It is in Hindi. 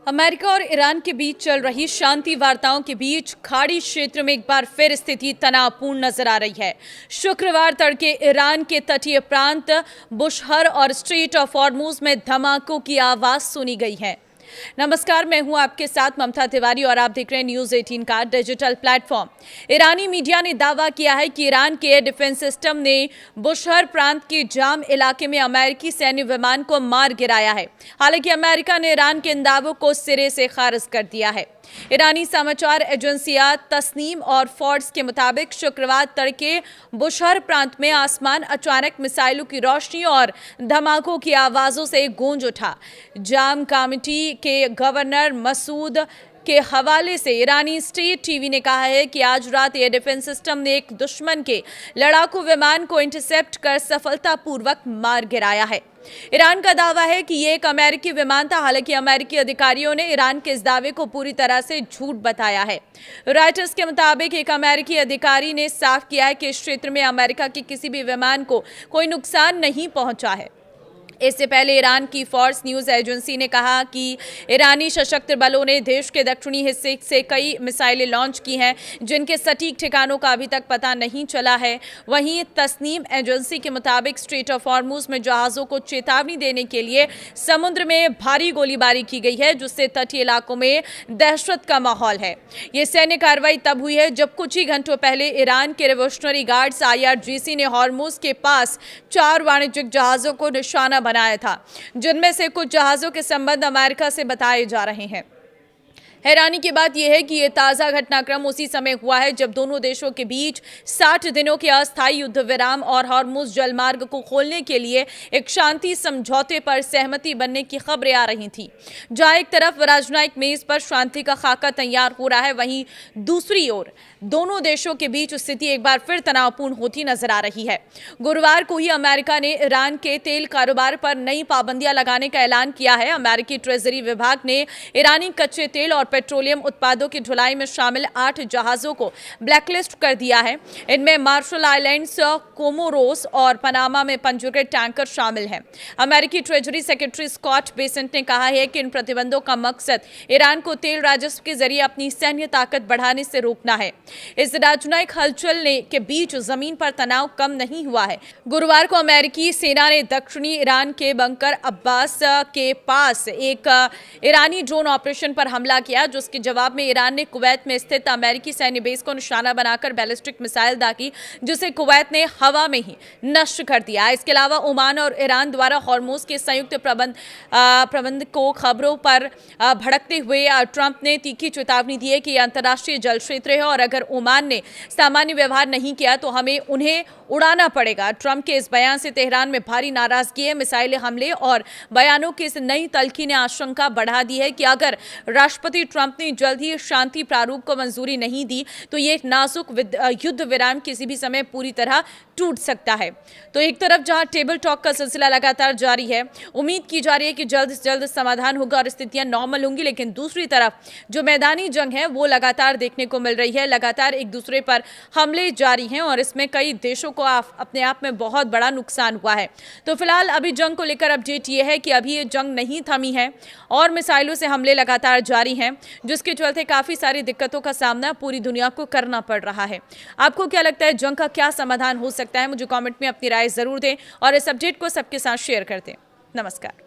अमेरिका और ईरान के बीच चल रही शांति वार्ताओं के बीच खाड़ी क्षेत्र में एक बार फिर स्थिति तनावपूर्ण नजर आ रही है। शुक्रवार तड़के ईरान के तटीय प्रांत बुशहर और स्ट्रेट ऑफ हॉर्मुज में धमाकों की आवाज सुनी गई है। नमस्कार, मैं हूं आपके साथ ममता तिवारी और आप देख रहे हैं न्यूज 18 का डिजिटल प्लेटफॉर्म। ईरानी मीडिया ने दावा किया है कि ईरान के एयर डिफेंस सिस्टम ने बुशहर प्रांत के जाम इलाके में अमेरिकी सैन्य विमान को मार गिराया है। हालांकि अमेरिका ने ईरान के इन दावों को सिरे से खारिज कर दिया है। ईरानी समाचार एजेंसियां तस्नीम और फोर्ब्स के मुताबिक शुक्रवार तड़के बुशहर प्रांत में आसमान अचानक मिसाइलों की रोशनी और धमाकों की आवाजों से गूंज उठा। जाम कमेटी के गवर्नर मसूद के हवाले से ईरानी स्टेट टीवी ने कहा है कि आज रात एयर डिफेंस सिस्टम ने एक दुश्मन के लड़ाकू विमान को इंटरसेप्ट कर सफलतापूर्वक मार गिराया है। ईरान का दावा है कि ये एक अमेरिकी विमान था। हालांकि अमेरिकी अधिकारियों ने ईरान के इस दावे को पूरी तरह से झूठ बताया है। रॉयटर्स के मुताबिक एक अमेरिकी अधिकारी ने साफ किया है कि इस क्षेत्र में अमेरिका के किसी भी विमान को कोई नुकसान नहीं पहुंचा है। इससे पहले ईरान की फोर्ब्स न्यूज एजेंसी ने कहा कि ईरानी सशस्त्र बलों ने देश के दक्षिणी हिस्से से कई मिसाइलें लॉन्च की हैं, जिनके सटीक ठिकानों का अभी तक पता नहीं चला है। वहीं तस्नीम एजेंसी के मुताबिक स्ट्रेट ऑफ हॉर्मुज में जहाज़ों को चेतावनी देने के लिए समुद्र में भारी गोलीबारी की गई है, जिससे तटीय इलाकों में दहशत का माहौल है। ये सैन्य कार्रवाई तब हुई है जब कुछ ही घंटों पहले ईरान के रिवोल्यूशनरी गार्ड्स IRGC ने हॉर्मुज के पास 4 वाणिज्यिक जहाज़ों को निशाना बनाया था, जिनमें से कुछ जहाजों के संबंध अमेरिका से बताए जा रहे हैं। हैरानी की बात यह है कि यह ताज़ा घटनाक्रम उसी समय हुआ है जब दोनों देशों के बीच 60 दिनों के अस्थायी युद्ध विराम और हॉर्मुज जलमार्ग को खोलने के लिए एक शांति समझौते पर सहमति बनने की खबरें आ रही थी। जहां एक तरफ राजनयिक मेज पर शांति का खाका तैयार हो रहा है, वहीं दूसरी ओर दोनों देशों के बीच स्थिति एक बार फिर तनावपूर्ण होती नजर आ रही है। गुरुवार को ही अमेरिका ने ईरान के तेल कारोबार पर नई पाबंदियां लगाने का ऐलान किया है। अमेरिकी ट्रेजरी विभाग ने ईरानी कच्चे तेल और पेट्रोलियम उत्पादों की ढुलाई में शामिल 8 जहाजों को ब्लैकलिस्ट कर दिया है। इनमें मार्शल आइलैंड्स, कोमोरोस और पनामा में पंजीकृत टैंकर शामिल हैं। अमेरिकी ट्रेजरी सेक्रेटरी स्कॉट बेसेंट ने कहा है कि इन प्रतिबंधों का मकसद ईरान को तेल राजस्व के जरिए अपनी सैन्य ताकत बढ़ाने से रोकना है। इस राजनयिक हलचल के बीच जमीन पर तनाव कम नहीं हुआ है। गुरुवार को अमेरिकी सेना ने दक्षिणी ईरान के बंकर अब्बास के पास एक ईरानी ड्रोन ऑपरेशन पर हमला किया, जिसके जवाब में ईरान ने कुवैत में स्थित अमेरिकी सैन्य बेस को निशाना बनाकर बैलिस्टिक मिसाइल दागी, जिसे कुवैत ने हवा में ही नष्ट कर दिया। इसके अलावा ओमान और ईरान द्वारा हॉर्मुज के संयुक्त प्रबंध को खबरों पर भड़कते हुए ट्रंप ने तीखी चेतावनी दी है कि यह अंतर्राष्ट्रीय जल क्षेत्र है और अगर ओमान ने सामान्य व्यवहार नहीं किया तो हमें उन्हें उड़ाना पड़ेगा। ट्रंप के इस बयान से तेहरान में भारी नाराजगी है। मिसाइल हमले और बयानों की इस नई तल्खी ने आशंका बढ़ा दी है कि अगर राष्ट्रपति ट्रंप ने जल्द ही शांति प्रारूप को मंजूरी नहीं दी तो ये एक नाजुक युद्ध विराम किसी भी समय पूरी तरह टूट सकता है। तो एक तरफ जहां टेबल टॉक का सिलसिला लगातार जारी है, उम्मीद की जा रही है कि जल्द से जल्द समाधान होगा और स्थितियां नॉर्मल होंगी, लेकिन दूसरी तरफ जो मैदानी जंग है वो लगातार देखने को मिल रही है। लगातार एक दूसरे पर हमले जारी हैं और इसमें कई देशों को अपने आप में बहुत बड़ा नुकसान हुआ है। तो फिलहाल अभी जंग को लेकर अपडेट ये है कि अभी ये जंग नहीं थमी है और मिसाइलों से हमले लगातार जारी हैं, जिसके चलते काफी सारी दिक्कतों का सामना पूरी दुनिया को करना पड़ रहा है। आपको क्या लगता है, जंग का क्या समाधान हो सकता है? मुझे कमेंट में अपनी राय जरूर दें और इस अपडेट को सबके साथ शेयर कर दें। नमस्कार।